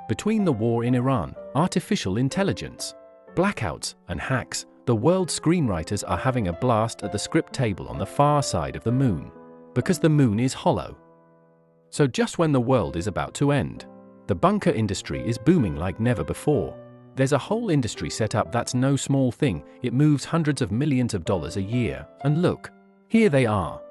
Between the war in Iran, artificial intelligence, blackouts, and hacks, the world's screenwriters are having a blast at the script table on the far side of the moon. Because the moon is hollow. So just when the world is about to end, the bunker industry is booming like never before. There's a whole industry set up that's no small thing. It moves hundreds of millions of dollars a year, and look, here they are.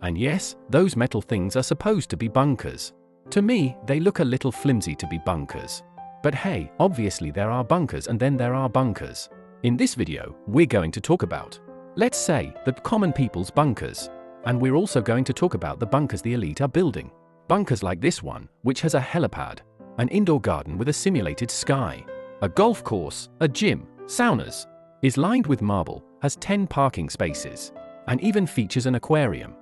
And yes, those metal things are supposed to be bunkers. To me, they look a little flimsy to be bunkers. But hey, obviously there are bunkers and then there are bunkers. In this video, we're going to talk about, let's say, the common people's bunkers. And we're also going to talk about the bunkers the elite are building. Bunkers like this one, which has a helipad, an indoor garden with a simulated sky, a golf course, a gym, saunas, is lined with marble, has 10 parking spaces, and even features an aquarium.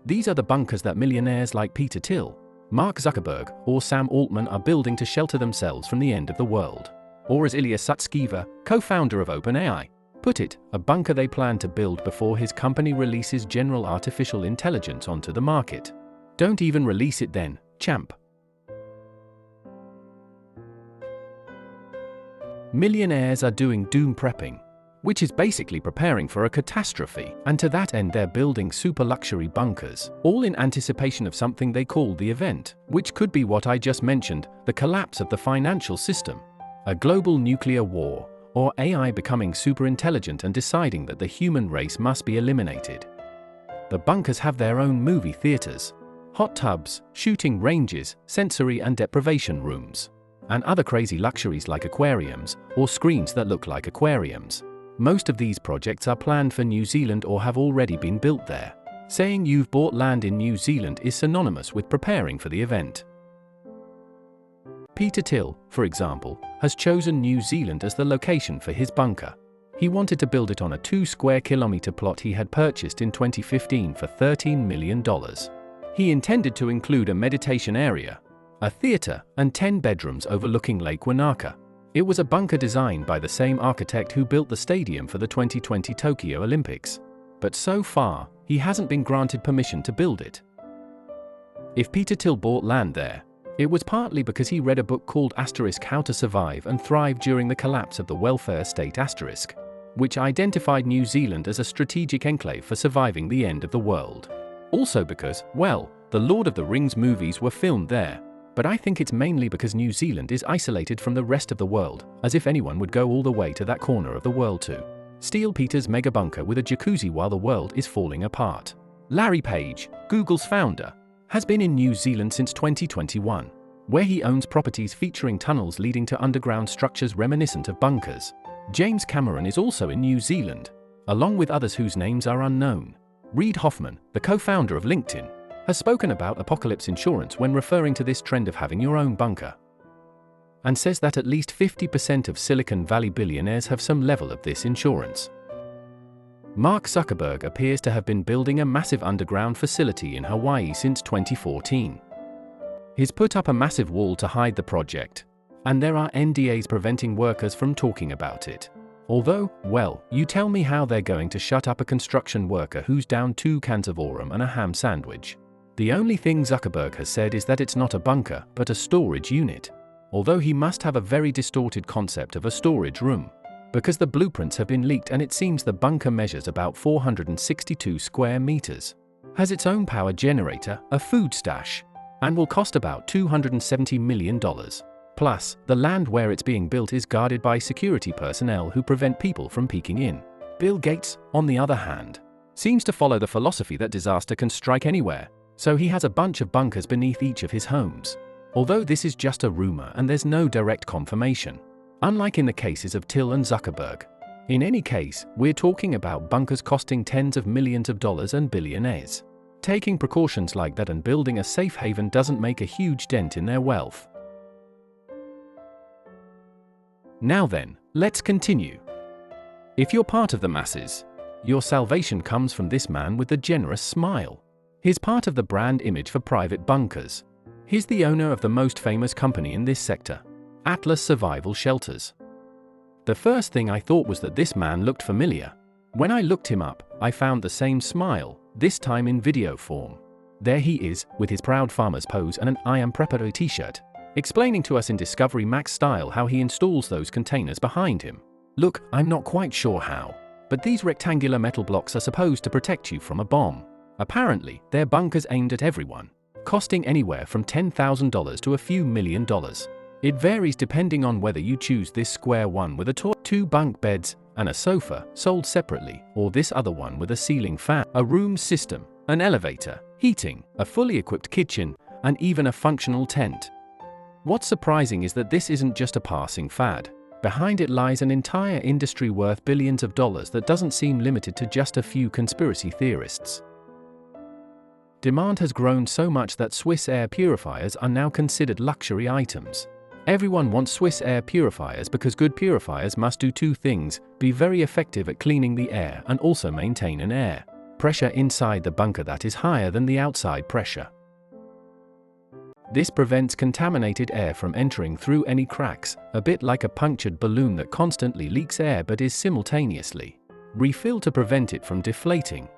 These are the bunkers that millionaires like Peter Thiel, Mark Zuckerberg, or Sam Altman are building to shelter themselves from the end of the world. Or as Ilya Sutskever, co-founder of OpenAI, put it, a bunker they plan to build before his company releases general artificial intelligence onto the market. Don't even release it then, champ. Millionaires are doing doom prepping, which is basically preparing for a catastrophe, and to that end they're building super luxury bunkers, all in anticipation of something they call the event, which could be what I just mentioned, the collapse of the financial system, a global nuclear war, or AI becoming super intelligent and deciding that the human race must be eliminated. The bunkers have their own movie theaters, hot tubs, shooting ranges, sensory and deprivation rooms, and other crazy luxuries like aquariums, or screens that look like aquariums. Most of these projects are planned for New Zealand or have already been built there. Saying you've bought land in New Zealand is synonymous with preparing for the event. Peter Thiel, for example, has chosen New Zealand as the location for his bunker. He wanted to build it on a 2 square kilometer plot he had purchased in 2015 for $13 million. He intended to include a meditation area, a theater, and 10 bedrooms overlooking Lake Wanaka. It was a bunker designed by the same architect who built the stadium for the 2020 Tokyo Olympics. But so far, he hasn't been granted permission to build it. If Peter Thiel bought land there, it was partly because he read a book called How to Survive and Thrive During the Collapse of the Welfare State *, which identified New Zealand as a strategic enclave for surviving the end of the world. Also because, well, the Lord of the Rings movies were filmed there. But I think it's mainly because New Zealand is isolated from the rest of the world, as if anyone would go all the way to that corner of the world to steal Peter's mega bunker with a jacuzzi while the world is falling apart. Larry Page, Google's founder, has been in New Zealand since 2021, where he owns properties featuring tunnels leading to underground structures reminiscent of bunkers. James Cameron is also in New Zealand, along with others whose names are unknown. Reid Hoffman, the co-founder of LinkedIn, has spoken about apocalypse insurance when referring to this trend of having your own bunker, and says that at least 50% of Silicon Valley billionaires have some level of this insurance. Mark Zuckerberg appears to have been building a massive underground facility in Hawaii since 2014. He's put up a massive wall to hide the project, and there are NDAs preventing workers from talking about it. Although, well, you tell me how they're going to shut up a construction worker who's down 2 cans of Orem and a ham sandwich. The only thing Zuckerberg has said is that it's not a bunker, but a storage unit. Although he must have a very distorted concept of a storage room, because the blueprints have been leaked and it seems the bunker measures about 462 square meters, has its own power generator, a food stash, and will cost about $270 million. Plus, the land where it's being built is guarded by security personnel who prevent people from peeking in. Bill Gates, on the other hand, seems to follow the philosophy that disaster can strike anywhere. So he has a bunch of bunkers beneath each of his homes. Although this is just a rumor and there's no direct confirmation, unlike in the cases of Thiel and Zuckerberg. In any case, we're talking about bunkers costing tens of millions of dollars and billionaires taking precautions like that and building a safe haven doesn't make a huge dent in their wealth. Now then, let's continue. If you're part of the masses, your salvation comes from this man with the generous smile. He's part of the brand image for private bunkers. He's the owner of the most famous company in this sector, Atlas Survival Shelters. The first thing I thought was that this man looked familiar. When I looked him up, I found the same smile, this time in video form. There he is, with his proud farmer's pose and an I am prepper t-shirt. explaining to us in Discovery Max style how he installs those containers behind him. Look, I'm not quite sure how, but these rectangular metal blocks are supposed to protect you from a bomb. Apparently, they're bunkers aimed at everyone, costing anywhere from $10,000 to a few $1,000,000. It varies depending on whether you choose this square one with a toilet, 2 bunk beds, and a sofa, sold separately, or this other one with a ceiling fan, a room system, an elevator, heating, a fully equipped kitchen, and even a functional tent. What's surprising is that this isn't just a passing fad. Behind it lies an entire industry worth billions of dollars that doesn't seem limited to just a few conspiracy theorists. Demand has grown so much that Swiss air purifiers are now considered luxury items. Everyone wants Swiss air purifiers because good purifiers must do 2 things: be very effective at cleaning the air and also maintain an air pressure inside the bunker that is higher than the outside pressure. This prevents contaminated air from entering through any cracks, a bit like a punctured balloon that constantly leaks air but is simultaneously refilled to prevent it from deflating.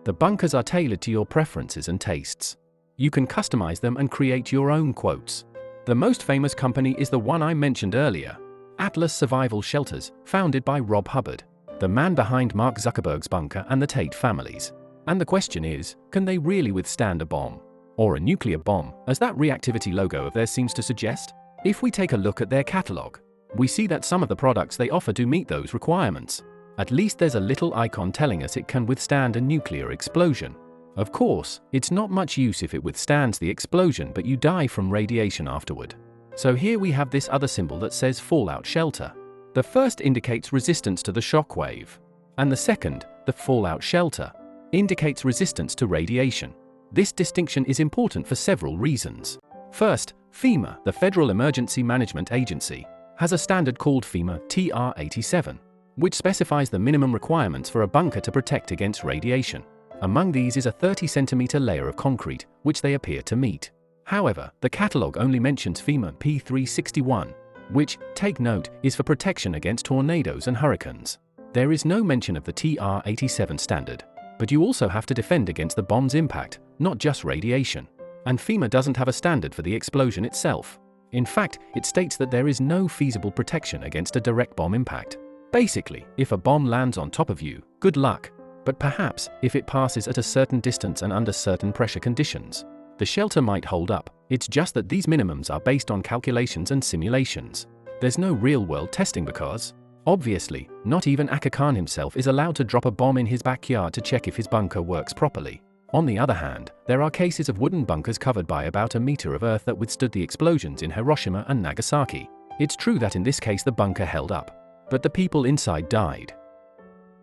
The bunkers are tailored to your preferences and tastes. You can customize them and create your own quotes. The most famous company is the one I mentioned earlier, Atlas Survival Shelters, founded by Rob Hubbard, the man behind Mark Zuckerberg's bunker and the Tate families. And the question is, can they really withstand a bomb? Or a nuclear bomb, as that reactivity logo of theirs seems to suggest? If we take a look at their catalog, we see that some of the products they offer do meet those requirements. At least there's a little icon telling us it can withstand a nuclear explosion. Of course, it's not much use if it withstands the explosion but you die from radiation afterward. So here we have this other symbol that says fallout shelter. The first indicates resistance to the shock wave, and the second, the fallout shelter, indicates resistance to radiation. This distinction is important for several reasons. First, FEMA, the Federal Emergency Management Agency, has a standard called FEMA TR-87, which specifies the minimum requirements for a bunker to protect against radiation. Among these is a 30-centimeter layer of concrete, which they appear to meet. However, the catalog only mentions FEMA P361, which, take note, is for protection against tornadoes and hurricanes. There is no mention of the TR-87 standard, but you also have to defend against the bomb's impact, not just radiation. And FEMA doesn't have a standard for the explosion itself. In fact, it states that there is no feasible protection against a direct bomb impact. Basically, if a bomb lands on top of you, good luck. But perhaps, if it passes at a certain distance and under certain pressure conditions, the shelter might hold up. It's just that these minimums are based on calculations and simulations. There's no real-world testing because, obviously, not even Aga Khan himself is allowed to drop a bomb in his backyard to check if his bunker works properly. On the other hand, there are cases of wooden bunkers covered by about a meter of earth that withstood the explosions in Hiroshima and Nagasaki. It's true that in this case the bunker held up, but the people inside died.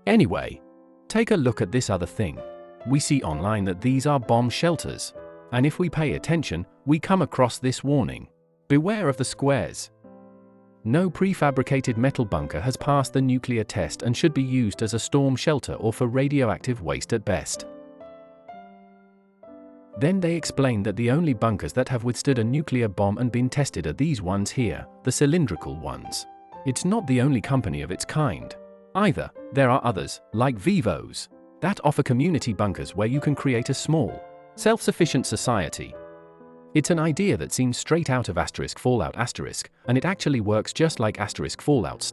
Anyway, take a look at this other thing. We see online that these are bomb shelters. And if we pay attention, we come across this warning. Beware of the squares. No prefabricated metal bunker has passed the nuclear test and should be used as a storm shelter or for radioactive waste at best. Then they explain that the only bunkers that have withstood a nuclear bomb and been tested are these ones here, the cylindrical ones. It's not the only company of its kind. Either, there are others, like Vivos, that offer community bunkers where you can create a small, self-sufficient society. It's an idea that seems straight out of Fallout *, and it actually works just like Fallout*.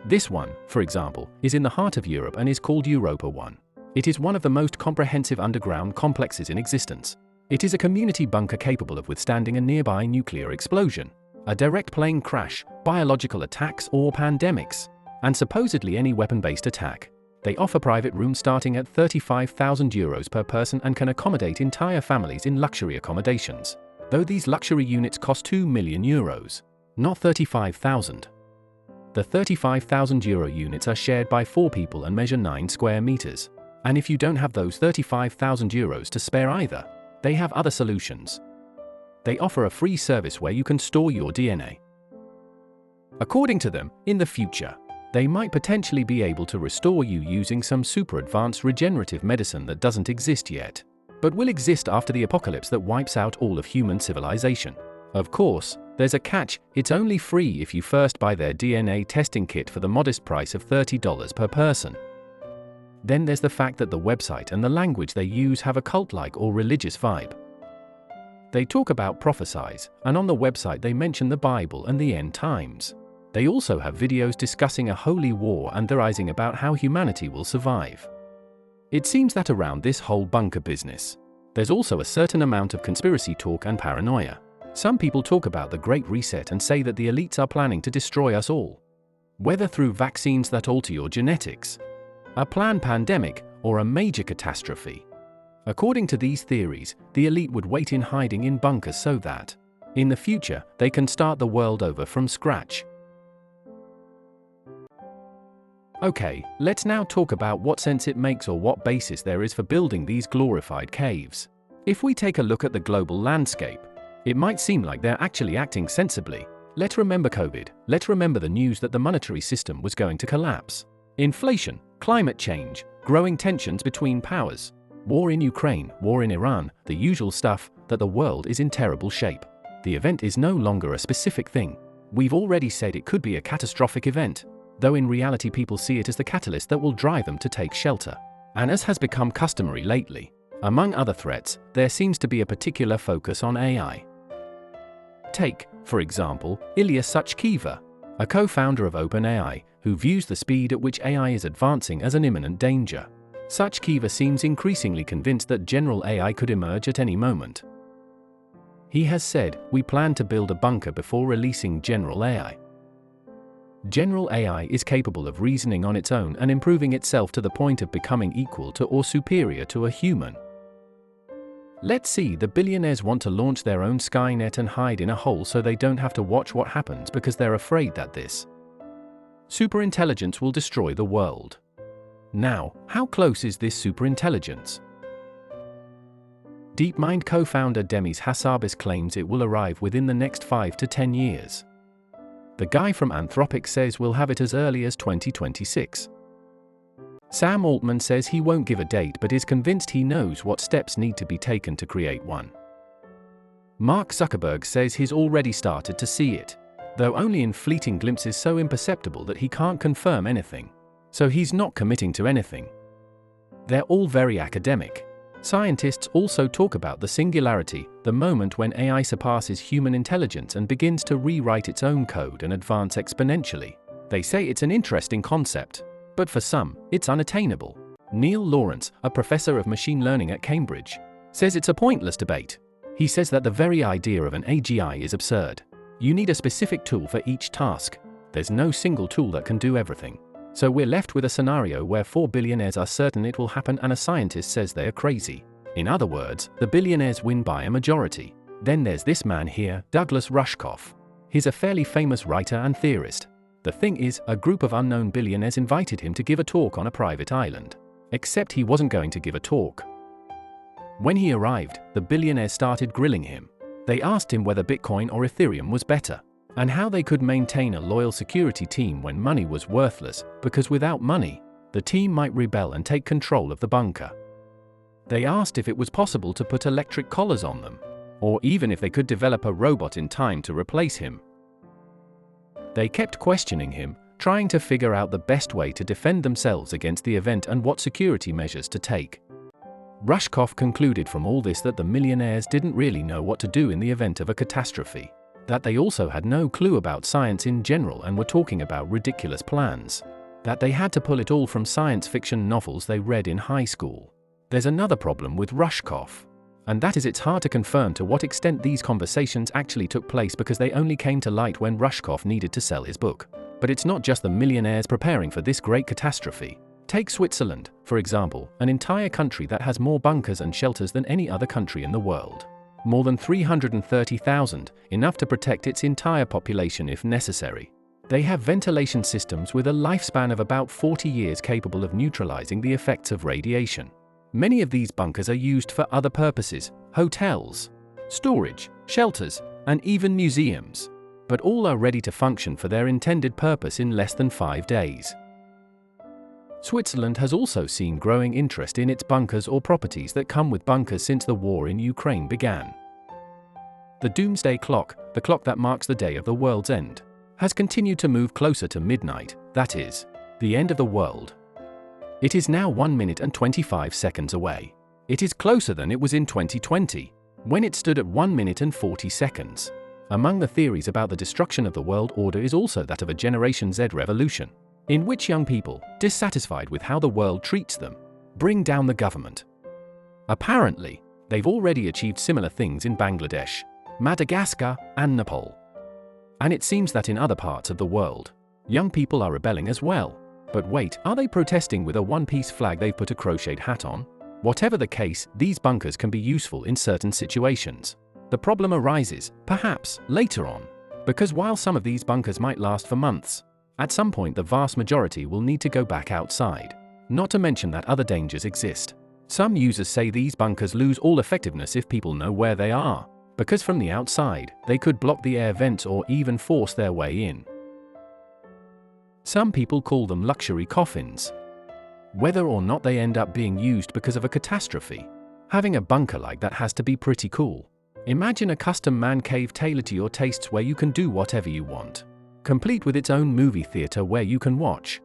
This one, for example, is in the heart of Europe and is called Europa 1. It is one of the most comprehensive underground complexes in existence. It is a community bunker capable of withstanding a nearby nuclear explosion, a direct plane crash, biological attacks or pandemics, and supposedly any weapon-based attack. They offer private rooms starting at €35,000 per person and can accommodate entire families in luxury accommodations, though these luxury units cost €2 million, not 35,000. The €35,000 units are shared by 4 people and measure 9 square meters. And if you don't have those €35,000 to spare either, they have other solutions. They offer a free service where you can store your DNA. According to them, in the future, they might potentially be able to restore you using some super advanced regenerative medicine that doesn't exist yet, but will exist after the apocalypse that wipes out all of human civilization. Of course, there's a catch: it's only free if you first buy their DNA testing kit for the modest price of $30 per person. Then there's the fact that the website and the language they use have a cult-like or religious vibe. They talk about prophesies, and on the website they mention the Bible and the end times. They also have videos discussing a holy war and theorizing about how humanity will survive. It seems that around this whole bunker business, there's also a certain amount of conspiracy talk and paranoia. Some people talk about the Great Reset and say that the elites are planning to destroy us all. Whether through vaccines that alter your genetics, a planned pandemic, or a major catastrophe. According to these theories, the elite would wait in hiding in bunkers so that, in the future, they can start the world over from scratch. Okay, let's now talk about what sense it makes or what basis there is for building these glorified caves. If we take a look at the global landscape, it might seem like they're actually acting sensibly. Let's remember COVID. Let's remember the news that the monetary system was going to collapse. Inflation, climate change, growing tensions between powers, war in Ukraine, war in Iran, the usual stuff, that the world is in terrible shape. The event is no longer a specific thing. We've already said it could be a catastrophic event, though in reality people see it as the catalyst that will drive them to take shelter. And as has become customary lately, among other threats, there seems to be a particular focus on AI. Take, for example, Ilya Sutskever, a co-founder of OpenAI, who views the speed at which AI is advancing as an imminent danger. Sutskever seems increasingly convinced that general AI could emerge at any moment. He has said, "We plan to build a bunker before releasing general AI." General AI is capable of reasoning on its own and improving itself to the point of becoming equal to or superior to a human. Let's see, the billionaires want to launch their own Skynet and hide in a hole so they don't have to watch what happens because they're afraid that this superintelligence will destroy the world. Now, how close is this superintelligence? DeepMind co-founder Demis Hassabis claims it will arrive within the next 5 to 10 years. The guy from Anthropic says we'll have it as early as 2026. Sam Altman says he won't give a date but is convinced he knows what steps need to be taken to create one. Mark Zuckerberg says he's already started to see it, though only in fleeting glimpses so imperceptible that he can't confirm anything. So he's not committing to anything. They're all very academic. Scientists also talk about the singularity, the moment when AI surpasses human intelligence and begins to rewrite its own code and advance exponentially. They say it's an interesting concept, but for some, it's unattainable. Neil Lawrence, a professor of machine learning at Cambridge, says it's a pointless debate. He says that the very idea of an AGI is absurd. You need a specific tool for each task. There's no single tool that can do everything. So we're left with a scenario where 4 billionaires are certain it will happen and a scientist says they are crazy. In other words, the billionaires win by a majority. Then there's this man here, Douglas Rushkoff. He's a fairly famous writer and theorist. The thing is, a group of unknown billionaires invited him to give a talk on a private island. Except he wasn't going to give a talk. When he arrived, the billionaires started grilling him. They asked him whether Bitcoin or Ethereum was better, and how they could maintain a loyal security team when money was worthless, because without money, the team might rebel and take control of the bunker. They asked if it was possible to put electric collars on them, or even if they could develop a robot in time to replace him. They kept questioning him, trying to figure out the best way to defend themselves against the event and what security measures to take. Rushkoff concluded from all this that the millionaires didn't really know what to do in the event of a catastrophe, that they also had no clue about science in general and were talking about ridiculous plans, that they had to pull it all from science fiction novels they read in high school. There's another problem with Rushkoff, and that is it's hard to confirm to what extent these conversations actually took place because they only came to light when Rushkoff needed to sell his book. But it's not just the millionaires preparing for this great catastrophe. Take Switzerland, for example, an entire country that has more bunkers and shelters than any other country in the world. More than 330,000, enough to protect its entire population if necessary. They have ventilation systems with a lifespan of about 40 years capable of neutralizing the effects of radiation. Many of these bunkers are used for other purposes: hotels, storage, shelters, and even museums. But all are ready to function for their intended purpose in less than 5 days. Switzerland has also seen growing interest in its bunkers or properties that come with bunkers since the war in Ukraine began. The Doomsday clock, the clock that marks the day of the world's end, has continued to move closer to midnight, that is, the end of the world. It is now 1 minute and 25 seconds away. It is closer than it was in 2020, when it stood at 1 minute and 40 seconds. Among the theories about the destruction of the world order is also that of a Generation Z revolution, in which young people, dissatisfied with how the world treats them, bring down the government. Apparently, they've already achieved similar things in Bangladesh, Madagascar, and Nepal. And it seems that in other parts of the world, young people are rebelling as well. But wait, are they protesting with a one-piece flag they've put a crocheted hat on? Whatever the case, these bunkers can be useful in certain situations. The problem arises, perhaps, later on, because while some of these bunkers might last for months, at some point the vast majority will need to go back outside. Not to mention that other dangers exist. Some users say these bunkers lose all effectiveness if people know where they are, because from the outside, they could block the air vents or even force their way in. Some people call them luxury coffins. Whether or not they end up being used because of a catastrophe, having a bunker like that has to be pretty cool. Imagine a custom man cave tailored to your tastes where you can do whatever you want, complete with its own movie theater where you can watch